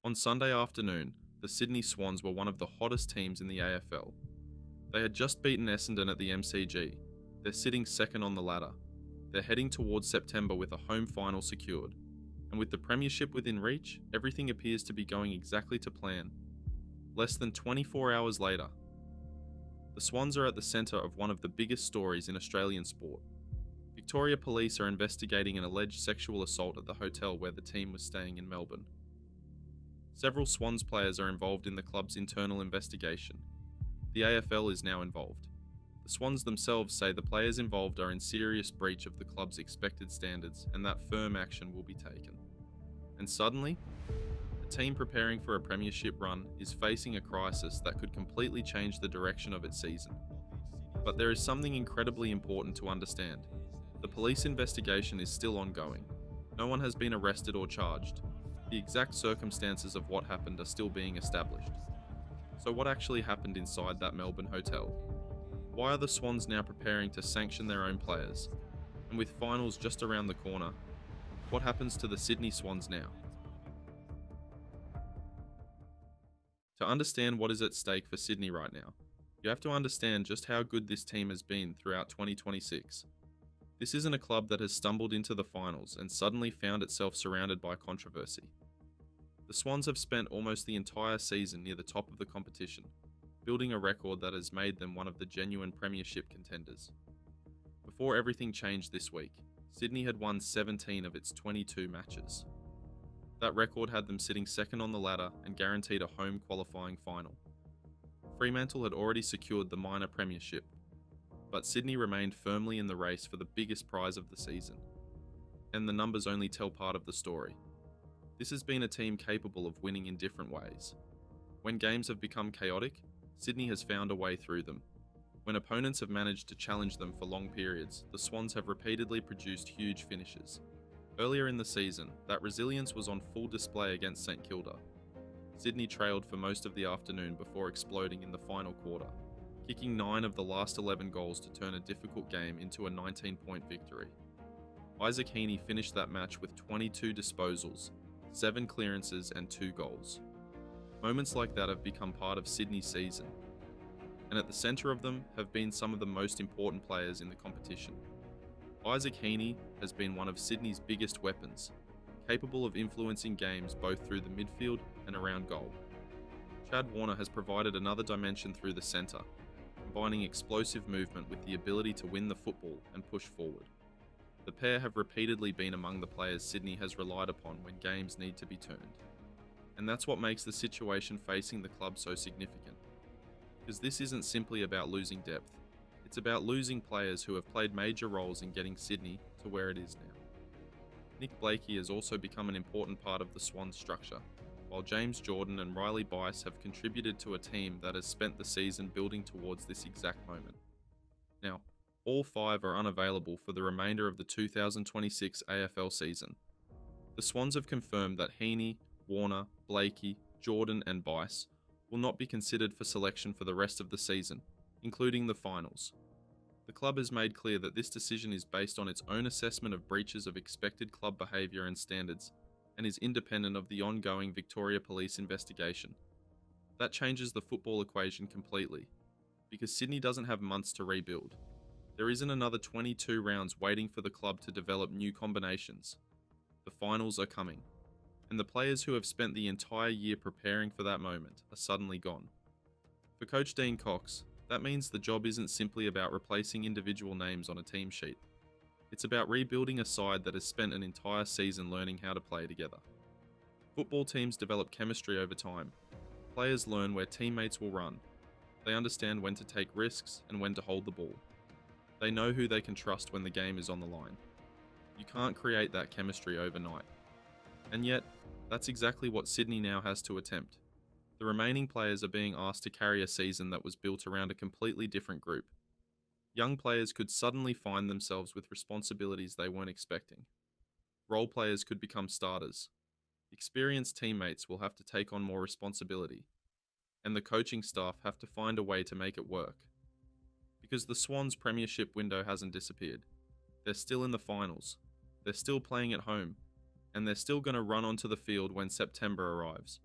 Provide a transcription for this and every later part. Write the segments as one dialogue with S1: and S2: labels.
S1: On Sunday afternoon, the Sydney Swans were one of the hottest teams in the AFL. They had just beaten Essendon at the MCG. They're sitting second on the ladder. They're heading towards September with a home final secured. And with the Premiership within reach, everything appears to be going exactly to plan. Less than 24 hours later, the Swans are at the centre of one of the biggest stories in Australian sport. Victoria Police are investigating an alleged sexual assault at the hotel where the team was staying in Melbourne. Several Swans players are involved in the club's internal investigation. The AFL is now involved. The Swans themselves say the players involved are in serious breach of the club's expected standards and that firm action will be taken. And suddenly, a team preparing for a premiership run is facing a crisis that could completely change the direction of its season. But there is something incredibly important to understand. The police investigation is still ongoing. No one has been arrested or charged. The exact circumstances of what happened are still being established. So what actually happened inside that Melbourne hotel? Why are the Swans now preparing to sanction their own players? And with finals just around the corner, what happens to the Sydney Swans now? To understand what is at stake for Sydney right now, you have to understand just how good this team has been throughout 2026. This isn't a club that has stumbled into the finals and suddenly found itself surrounded by controversy. The Swans have spent almost the entire season near the top of the competition, building a record that has made them one of the genuine Premiership contenders. Before everything changed this week, Sydney had won 17 of its 22 matches. That record had them sitting second on the ladder and guaranteed a home qualifying final. Fremantle had already secured the minor premiership, but Sydney remained firmly in the race for the biggest prize of the season. And the numbers only tell part of the story. This has been a team capable of winning in different ways. When games have become chaotic, Sydney has found a way through them. When opponents have managed to challenge them for long periods, the Swans have repeatedly produced huge finishes. Earlier in the season, that resilience was on full display against St Kilda. Sydney trailed for most of the afternoon before exploding in the final quarter, kicking 9 of the last 11 goals to turn a difficult game into a 19-point victory. Isaac Heeney finished that match with 22 disposals, 7 clearances and 2 goals. Moments like that have become part of Sydney's season, and at the centre of them have been some of the most important players in the competition. Isaac Heeney has been one of Sydney's biggest weapons, capable of influencing games both through the midfield and around goal. Chad Warner has provided another dimension through the centre, combining explosive movement with the ability to win the football and push forward. The pair have repeatedly been among the players Sydney has relied upon when games need to be turned. And that's what makes the situation facing the club so significant. Because this isn't simply about losing depth, it's about losing players who have played major roles in getting Sydney to where it is now. Nick Blakey has also become an important part of the Swans structure, while James Jordon and Riley Bice have contributed to a team that has spent the season building towards this exact moment. Now, all 5 are unavailable for the remainder of the 2026 AFL season. The Swans have confirmed that Heeney, Warner, Blakey, Jordon and Bice will not be considered for selection for the rest of the season, including the finals. The club has made clear that this decision is based on its own assessment of breaches of expected club behaviour and standards, and is independent of the ongoing Victoria Police investigation. That changes the football equation completely, because Sydney doesn't have months to rebuild. There isn't another 22 rounds waiting for the club to develop new combinations. The finals are coming, and the players who have spent the entire year preparing for that moment are suddenly gone. For Coach Dean Cox, that means the job isn't simply about replacing individual names on a team sheet. It's about rebuilding a side that has spent an entire season learning how to play together. Football teams develop chemistry over time. Players learn where teammates will run. They understand when to take risks and when to hold the ball. They know who they can trust when the game is on the line. You can't create that chemistry overnight. And yet, that's exactly what Sydney now has to attempt. The remaining players are being asked to carry a season that was built around a completely different group. Young players could suddenly find themselves with responsibilities they weren't expecting. Role players could become starters. Experienced teammates will have to take on more responsibility. And the coaching staff have to find a way to make it work. Because the Swans' premiership window hasn't disappeared. They're still in the finals. They're still playing at home. And they're still going to run onto the field when September arrives.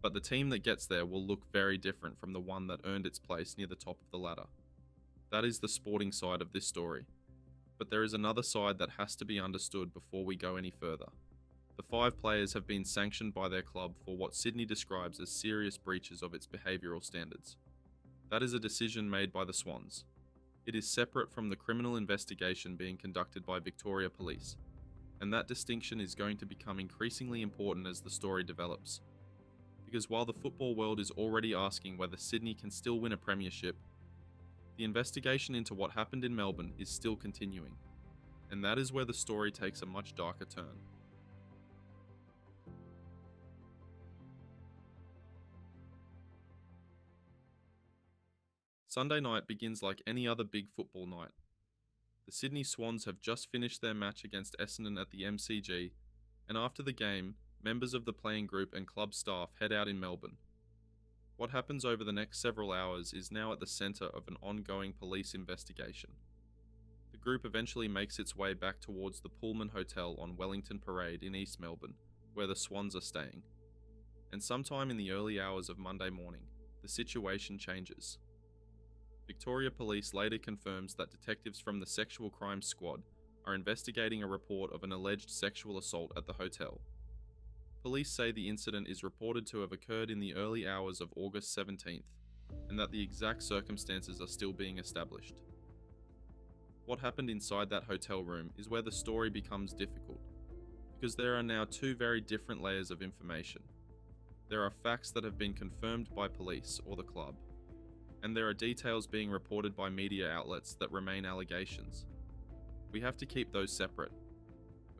S1: But the team that gets there will look very different from the one that earned its place near the top of the ladder. That is the sporting side of this story. But there is another side that has to be understood before we go any further. The 5 players have been sanctioned by their club for what Sydney describes as serious breaches of its behavioural standards. That is a decision made by the Swans. It is separate from the criminal investigation being conducted by Victoria Police, and that distinction is going to become increasingly important as the story develops. Because while the football world is already asking whether Sydney can still win a premiership, the investigation into what happened in Melbourne is still continuing, and that is where the story takes a much darker turn. Sunday night begins like any other big football night. The Sydney Swans have just finished their match against Essendon at the MCG, and after the game, members of the playing group and club staff head out in Melbourne. What happens over the next several hours is now at the centre of an ongoing police investigation. The group eventually makes its way back towards the Pullman Hotel on Wellington Parade in East Melbourne, where the Swans are staying. And sometime in the early hours of Monday morning, the situation changes. Victoria Police later confirms that detectives from the Sexual Crimes Squad are investigating a report of an alleged sexual assault at the hotel. Police say the incident is reported to have occurred in the early hours of August 17th, and that the exact circumstances are still being established. What happened inside that hotel room is where the story becomes difficult, because there are now 2 very different layers of information. There are facts that have been confirmed by police or the club, and there are details being reported by media outlets that remain allegations. We have to keep those separate.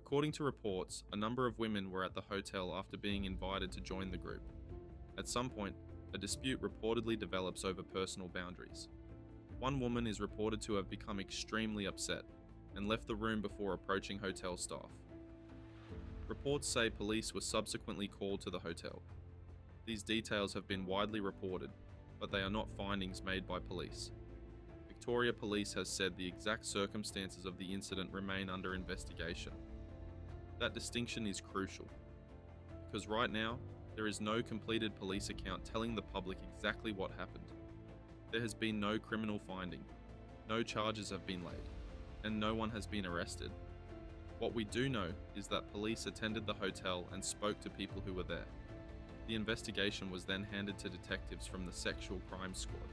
S1: According to reports, a number of women were at the hotel after being invited to join the group. At some point, a dispute reportedly develops over personal boundaries. One woman is reported to have become extremely upset and left the room before approaching hotel staff. Reports say police were subsequently called to the hotel. These details have been widely reported, but they are not findings made by police. Victoria Police has said the exact circumstances of the incident remain under investigation. That distinction is crucial, because right now, there is no completed police account telling the public exactly what happened. There has been no criminal finding, no charges have been laid, and no one has been arrested. What we do know is that police attended the hotel and spoke to people who were there. The investigation was then handed to detectives from the Sexual Crimes Squad,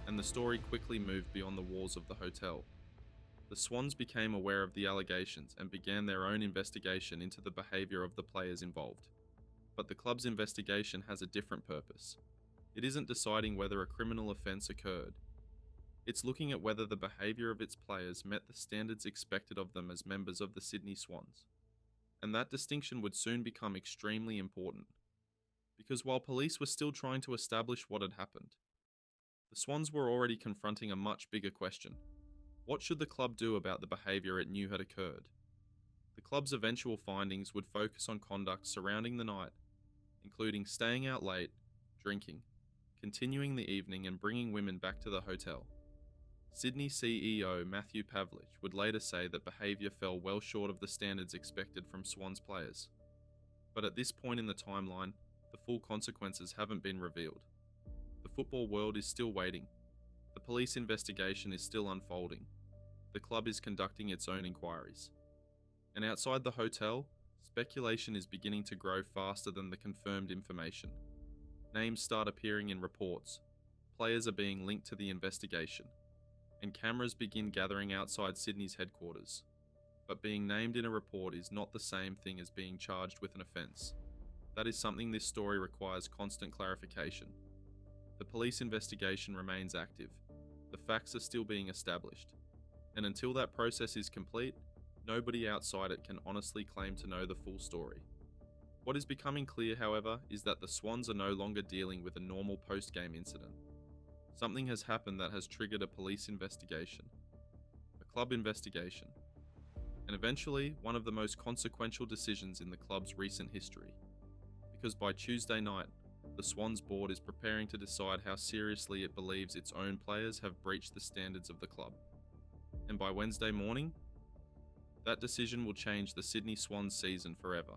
S1: and the story quickly moved beyond the walls of the hotel. The Swans became aware of the allegations and began their own investigation into the behaviour of the players involved. But the club's investigation has a different purpose. It isn't deciding whether a criminal offence occurred. It's looking at whether the behaviour of its players met the standards expected of them as members of the Sydney Swans. And that distinction would soon become extremely important. Because while police were still trying to establish what had happened, the Swans were already confronting a much bigger question. What should the club do about the behaviour it knew had occurred? The club's eventual findings would focus on conduct surrounding the night, including staying out late, drinking, continuing the evening and bringing women back to the hotel. Sydney CEO Matthew Pavlich would later say that behaviour fell well short of the standards expected from Swans players. But at this point in the timeline, the full consequences haven't been revealed. The football world is still waiting. The police investigation is still unfolding. The club is conducting its own inquiries. And outside the hotel, speculation is beginning to grow faster than the confirmed information. Names start appearing in reports. Players are being linked to the investigation. And cameras begin gathering outside Sydney's headquarters. But being named in a report is not the same thing as being charged with an offence. That is something this story requires constant clarification. The police investigation remains active. The facts are still being established. And until that process is complete, nobody outside it can honestly claim to know the full story. What is becoming clear, however, is that the Swans are no longer dealing with a normal post-game incident. Something has happened that has triggered a police investigation, a club investigation, and eventually one of the most consequential decisions in the club's recent history. Because by Tuesday night, the Swans board is preparing to decide how seriously it believes its own players have breached the standards of the club. And by Wednesday morning, that decision will change the Sydney Swans season forever.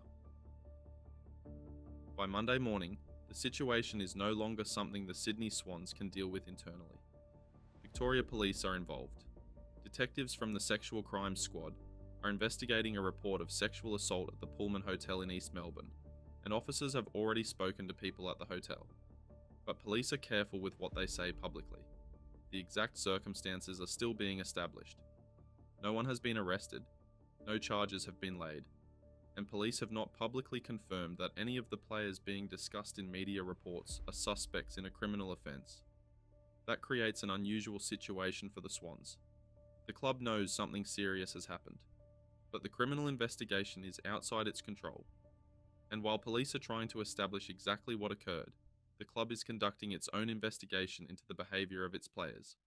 S1: By Monday morning, The situation is no longer something the Sydney Swans can deal with internally. Victoria Police are involved. Detectives from the Sexual Crimes Squad are investigating a report of sexual assault at the Pullman Hotel in East Melbourne, and officers have already spoken to people at the hotel. But police are careful with what they say publicly. The exact circumstances are still being established. No one has been arrested, no charges have been laid, and police have not publicly confirmed that any of the players being discussed in media reports are suspects in a criminal offence. That creates an unusual situation for the Swans. The club knows something serious has happened, but the criminal investigation is outside its control. And while police are trying to establish exactly what occurred, the club is conducting its own investigation into the behaviour of its players.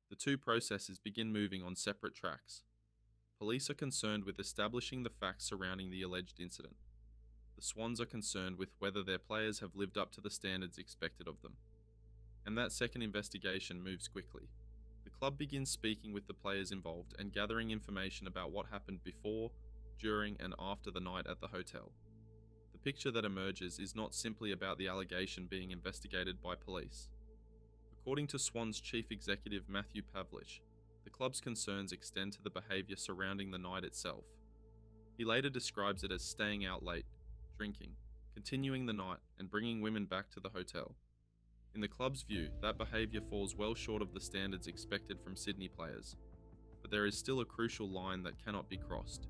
S1: The two processes begin moving on separate tracks. Police are concerned with establishing the facts surrounding the alleged incident. The Swans are concerned with whether their players have lived up to the standards expected of them. And that second investigation moves quickly. The club begins speaking with the players involved and gathering information about what happened before, during, and after the night at the hotel. The picture that emerges is not simply about the allegation being investigated by police. According to Swans Chief Executive Matthew Pavlich, the club's concerns extend to the behaviour surrounding the night itself. He later describes it as staying out late, drinking, continuing the night, and bringing women back to the hotel. In the club's view, that behaviour falls well short of the standards expected from Sydney players, but there is still a crucial line that cannot be crossed.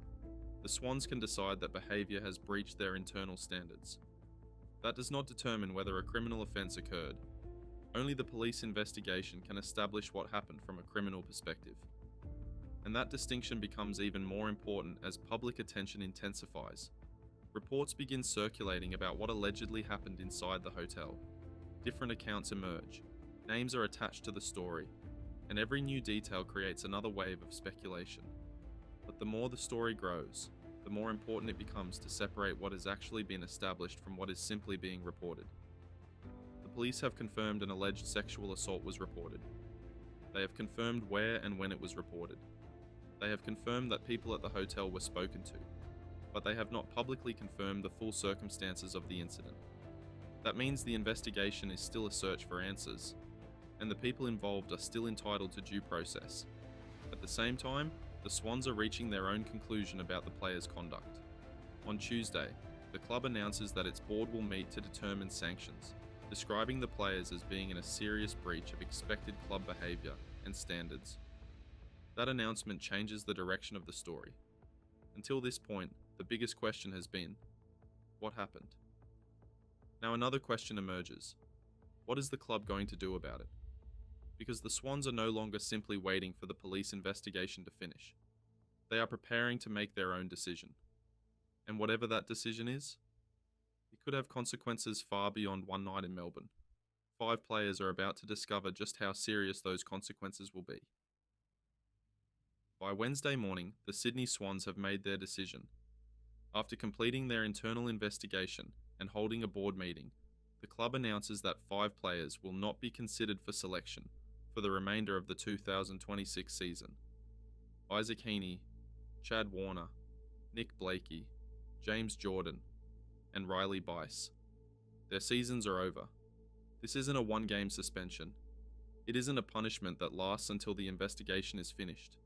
S1: The Swans can decide that behaviour has breached their internal standards. That does not determine whether a criminal offence occurred. Only the police investigation can establish what happened from a criminal perspective. And that distinction becomes even more important as public attention intensifies. Reports begin circulating about what allegedly happened inside the hotel. Different accounts emerge, names are attached to the story, and every new detail creates another wave of speculation. But the more the story grows, the more important it becomes to separate what has actually been established from what is simply being reported. The police have confirmed an alleged sexual assault was reported. They have confirmed where and when it was reported. They have confirmed that people at the hotel were spoken to, but they have not publicly confirmed the full circumstances of the incident. That means the investigation is still a search for answers, and the people involved are still entitled to due process. At the same time, the Swans are reaching their own conclusion about the players' conduct. On Tuesday, the club announces that its board will meet to determine sanctions, describing the players as being in a serious breach of expected club behaviour and standards. That announcement changes the direction of the story. Until this point, the biggest question has been, what happened? Now another question emerges. What is the club going to do about it? Because the Swans are no longer simply waiting for the police investigation to finish. They are preparing to make their own decision. And whatever that decision is, it could have consequences far beyond one night in Melbourne. 5 players are about to discover just how serious those consequences will be. By Wednesday morning, the Sydney Swans have made their decision. After completing their internal investigation and holding a board meeting, the club announces that 5 players will not be considered for selection for the remainder of the 2026 season. Isaac Heeney, Chad Warner, Nick Blakey, James Jordon, and Riley Bice. Their seasons are over. This isn't a one-game suspension. It isn't a punishment that lasts until the investigation is finished.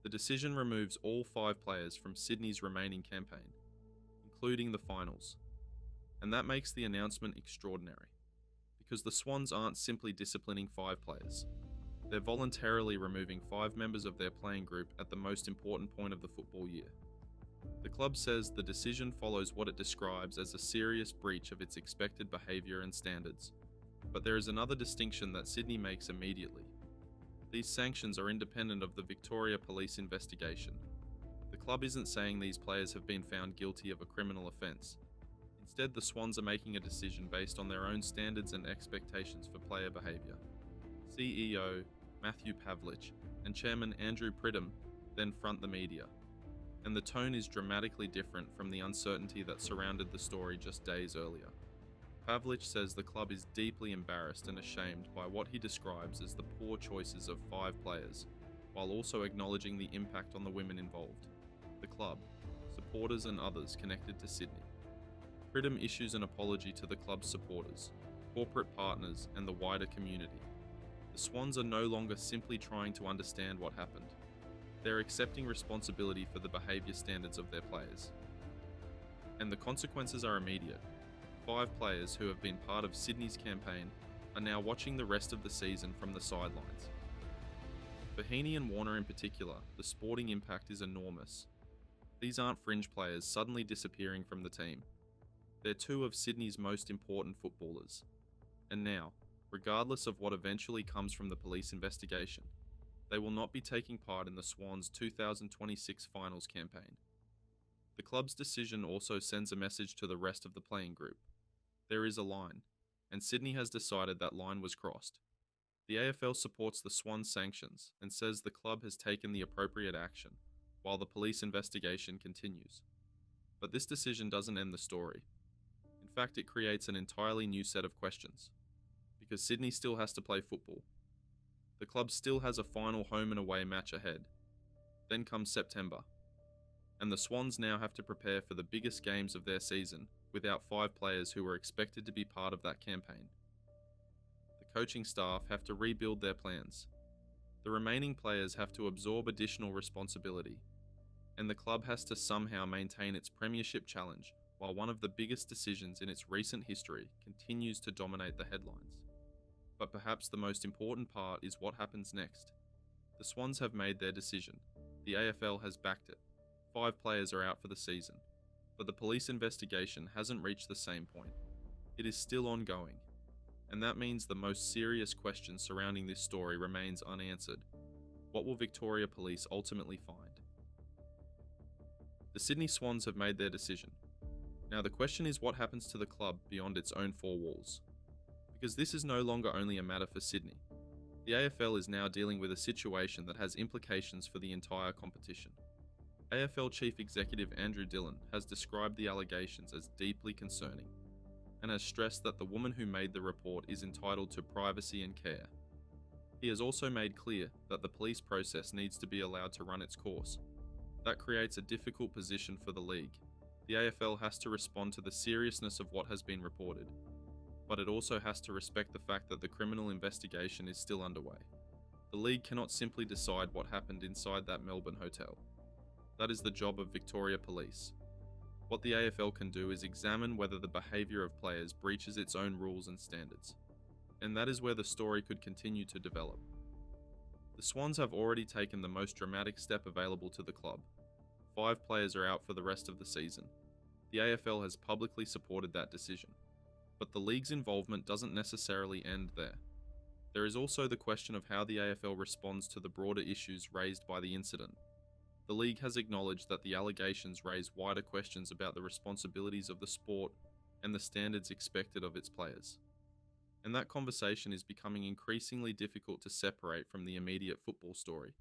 S1: The decision removes all 5 players from Sydney's remaining campaign, including the finals. And that makes the announcement extraordinary, because the Swans aren't simply disciplining 5 players. They're voluntarily removing 5 members of their playing group at the most important point of the football year. The club says the decision follows what it describes as a serious breach of its expected behaviour and standards. But there is another distinction that Sydney makes immediately. These sanctions are independent of the Victoria Police investigation. The club isn't saying these players have been found guilty of a criminal offence. Instead, the Swans are making a decision based on their own standards and expectations for player behaviour. CEO Matthew Pavlich and Chairman Andrew Pridham then front the media, and the tone is dramatically different from the uncertainty that surrounded the story just days earlier. Pavlich says the club is deeply embarrassed and ashamed by what he describes as the poor choices of 5 players, while also acknowledging the impact on the women involved, the club, supporters and others connected to Sydney. Pridham issues an apology to the club's supporters, corporate partners, and the wider community. The Swans are no longer simply trying to understand what happened. They're accepting responsibility for the behaviour standards of their players. And the consequences are immediate. 5 players who have been part of Sydney's campaign are now watching the rest of the season from the sidelines. For Heeney and Warner in particular, the sporting impact is enormous. These aren't fringe players suddenly disappearing from the team. They're 2 of Sydney's most important footballers. And now, regardless of what eventually comes from the police investigation, they will not be taking part in the Swans' 2026 finals campaign. The club's decision also sends a message to the rest of the playing group. There is a line, and Sydney has decided that line was crossed. The AFL supports the Swans' sanctions and says the club has taken the appropriate action, while the police investigation continues. But this decision doesn't end the story. In fact, it creates an entirely new set of questions. Because Sydney still has to play football. The club still has a final home and away match ahead. Then comes September. And the Swans now have to prepare for the biggest games of their season without 5 players who were expected to be part of that campaign. The coaching staff have to rebuild their plans. The remaining players have to absorb additional responsibility. And the club has to somehow maintain its Premiership challenge while one of the biggest decisions in its recent history continues to dominate the headlines. But perhaps the most important part is what happens next. The Swans have made their decision. The AFL has backed it. 5 players are out for the season. But the police investigation hasn't reached the same point. It is still ongoing. And that means the most serious question surrounding this story remains unanswered. What will Victoria Police ultimately find? The Sydney Swans have made their decision. Now the question is what happens to the club beyond its own 4 walls. Because this is no longer only a matter for Sydney. The AFL is now dealing with a situation that has implications for the entire competition. AFL Chief Executive Andrew Dillon has described the allegations as deeply concerning, and has stressed that the woman who made the report is entitled to privacy and care. He has also made clear that the police process needs to be allowed to run its course. That creates a difficult position for the league. The AFL has to respond to the seriousness of what has been reported, but it also has to respect the fact that the criminal investigation is still underway. The league cannot simply decide what happened inside that Melbourne hotel. That is the job of Victoria Police. What the AFL can do is examine whether the behaviour of players breaches its own rules and standards. And that is where the story could continue to develop. The Swans have already taken the most dramatic step available to the club. 5 players are out for the rest of the season. The AFL has publicly supported that decision. But the league's involvement doesn't necessarily end there. There is also the question of how the AFL responds to the broader issues raised by the incident. The league has acknowledged that the allegations raise wider questions about the responsibilities of the sport and the standards expected of its players. And that conversation is becoming increasingly difficult to separate from the immediate football story.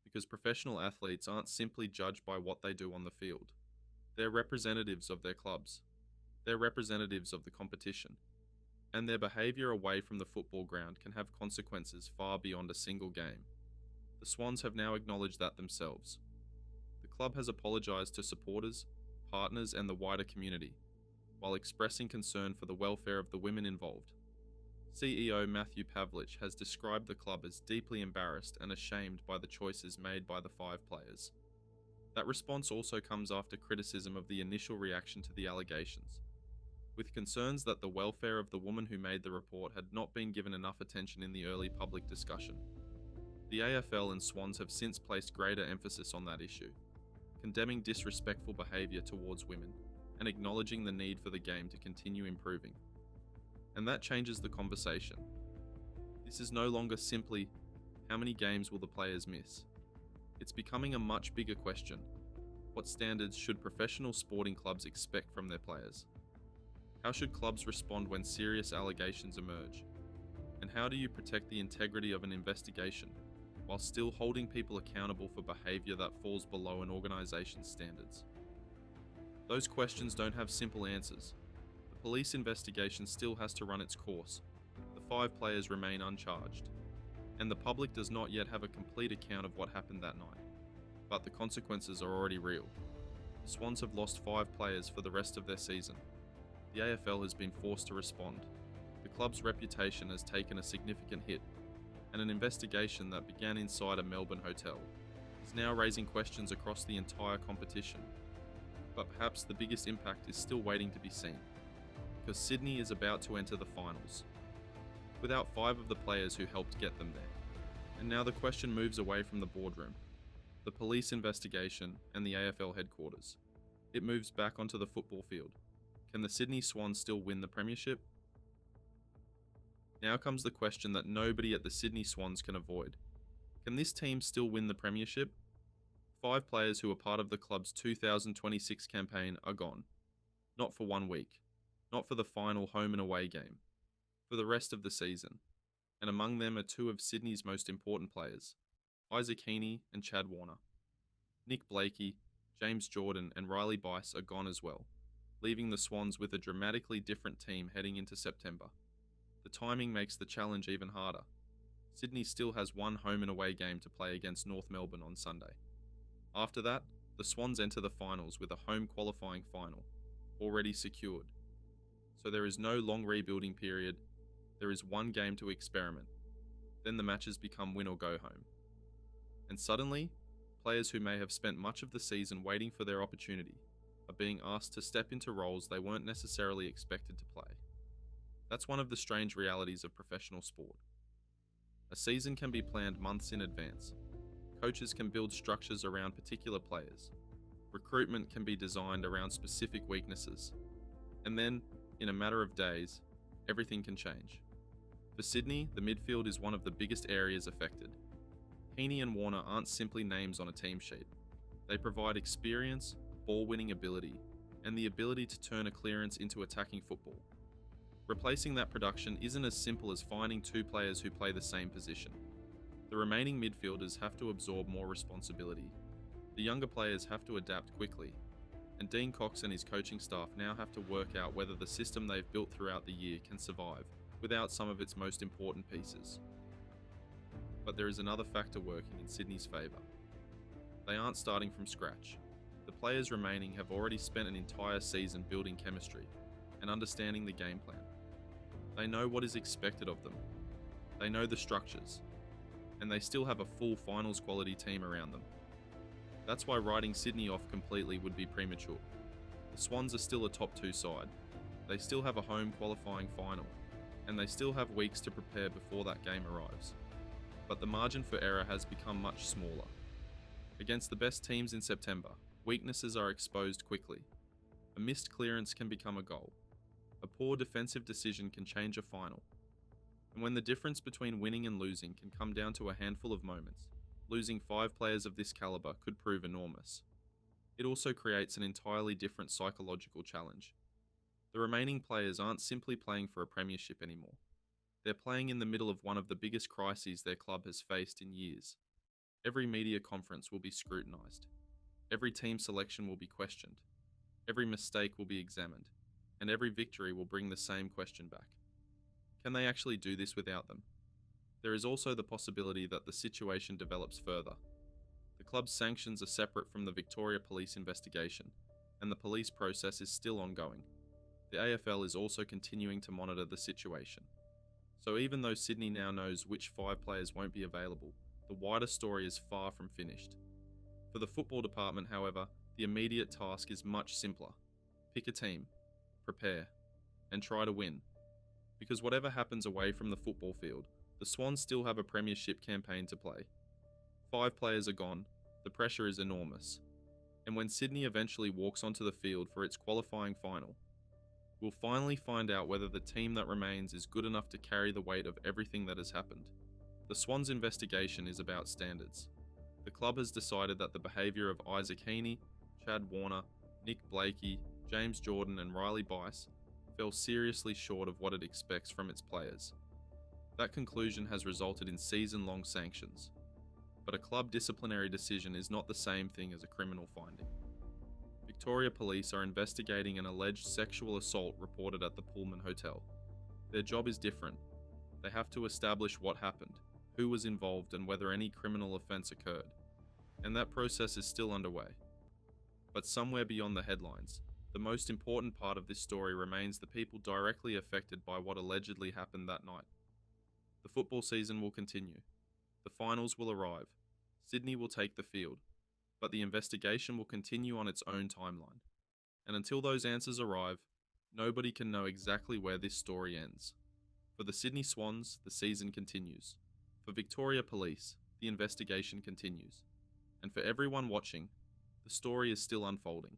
S1: Because professional athletes aren't simply judged by what they do on the field. They're representatives of their clubs. They're representatives of the competition, and their behaviour away from the football ground can have consequences far beyond a single game. The Swans have now acknowledged that themselves. The club has apologised to supporters, partners and the wider community, while expressing concern for the welfare of the women involved. CEO Matthew Pavlich has described the club as deeply embarrassed and ashamed by the choices made by the 5 players. That response also comes after criticism of the initial reaction to the allegations, with concerns that the welfare of the woman who made the report had not been given enough attention in the early public discussion. The AFL and Swans have since placed greater emphasis on that issue, condemning disrespectful behaviour towards women and acknowledging the need for the game to continue improving. And that changes the conversation. This is no longer simply, how many games will the players miss? It's becoming a much bigger question. What standards should professional sporting clubs expect from their players? How should clubs respond when serious allegations emerge? And how do you protect the integrity of an investigation while still holding people accountable for behaviour that falls below an organisation's standards? Those questions don't have simple answers. The police investigation still has to run its course. The 5 players remain uncharged, and the public does not yet have a complete account of what happened that night. But the consequences are already real. The Swans have lost 5 players for the rest of their season, the AFL has been forced to respond. The club's reputation has taken a significant hit, and an investigation that began inside a Melbourne hotel is now raising questions across the entire competition. But perhaps the biggest impact is still waiting to be seen, because Sydney is about to enter the finals, without 5 of the players who helped get them there. And now the question moves away from the boardroom, the police investigation, and the AFL headquarters. It moves back onto the football field. Can the Sydney Swans still win the Premiership? Now comes the question that nobody at the Sydney Swans can avoid. Can this team still win the Premiership? 5 players who were part of the club's 2026 campaign are gone. Not for 1 week. Not for the final home and away game. For the rest of the season. And among them are 2 of Sydney's most important players, Isaac Heeney and Chad Warner. Nick Blakey, James Jordon and Riley Bice are gone as well, leaving the Swans with a dramatically different team heading into September. The timing makes the challenge even harder. Sydney still has 1 home and away game to play against North Melbourne on Sunday. After that, the Swans enter the finals with a home qualifying final, already secured. So there is no long rebuilding period, there is 1 game to experiment. Then the matches become win or go home. And suddenly, players who may have spent much of the season waiting for their opportunity are being asked to step into roles they weren't necessarily expected to play. That's one of the strange realities of professional sport. A season can be planned months in advance. Coaches can build structures around particular players. Recruitment can be designed around specific weaknesses. And then, in a matter of days, everything can change. For Sydney, the midfield is one of the biggest areas affected. Heeney and Warner aren't simply names on a team sheet. They provide experience, ball-winning ability, and the ability to turn a clearance into attacking football. Replacing that production isn't as simple as finding 2 players who play the same position. The remaining midfielders have to absorb more responsibility. The younger players have to adapt quickly, and Dean Cox and his coaching staff now have to work out whether the system they've built throughout the year can survive without some of its most important pieces. But there is another factor working in Sydney's favour. They aren't starting from scratch. The players remaining have already spent an entire season building chemistry and understanding the game plan. They know what is expected of them. They know the structures. And they still have a full finals quality team around them. That's why writing Sydney off completely would be premature. The Swans are still a top 2 side. They still have a home qualifying final, and they still have weeks to prepare before that game arrives. But the margin for error has become much smaller. Against the best teams in September, weaknesses are exposed quickly. A missed clearance can become a goal. A poor defensive decision can change a final. And when the difference between winning and losing can come down to a handful of moments, losing 5 players of this caliber could prove enormous. It also creates an entirely different psychological challenge. The remaining players aren't simply playing for a premiership anymore. They're playing in the middle of one of the biggest crises their club has faced in years. Every media conference will be scrutinised. Every team selection will be questioned. Every mistake will be examined. And every victory will bring the same question back. Can they actually do this without them? There is also the possibility that the situation develops further. The club's sanctions are separate from the Victoria Police investigation, and the police process is still ongoing. The AFL is also continuing to monitor the situation. So even though Sydney now knows which 5 players won't be available, the wider story is far from finished. For the football department, however, the immediate task is much simpler. Pick a team, prepare, and try to win. Because whatever happens away from the football field, the Swans still have a premiership campaign to play. 5 players are gone, the pressure is enormous. And when Sydney eventually walks onto the field for its qualifying final, we'll finally find out whether the team that remains is good enough to carry the weight of everything that has happened. The Swans investigation is about standards. The club has decided that the behaviour of Isaac Heeney, Chad Warner, Nick Blakey, James Jordon and Riley Bice fell seriously short of what it expects from its players. That conclusion has resulted in season-long sanctions. But a club disciplinary decision is not the same thing as a criminal finding. Victoria Police are investigating an alleged sexual assault reported at the Pullman Hotel. Their job is different. They have to establish what happened, who was involved and whether any criminal offence occurred. And that process is still underway. But somewhere beyond the headlines, the The most important part of this story remains the people directly affected by what allegedly happened that night. The football season will continue. The finals will arrive. Sydney will take the field. But the investigation will continue on its own timeline. And until those answers arrive, nobody can know exactly where this story ends. For the Sydney Swans, the season continues. For Victoria Police, the investigation continues. And for everyone watching, the story is still unfolding.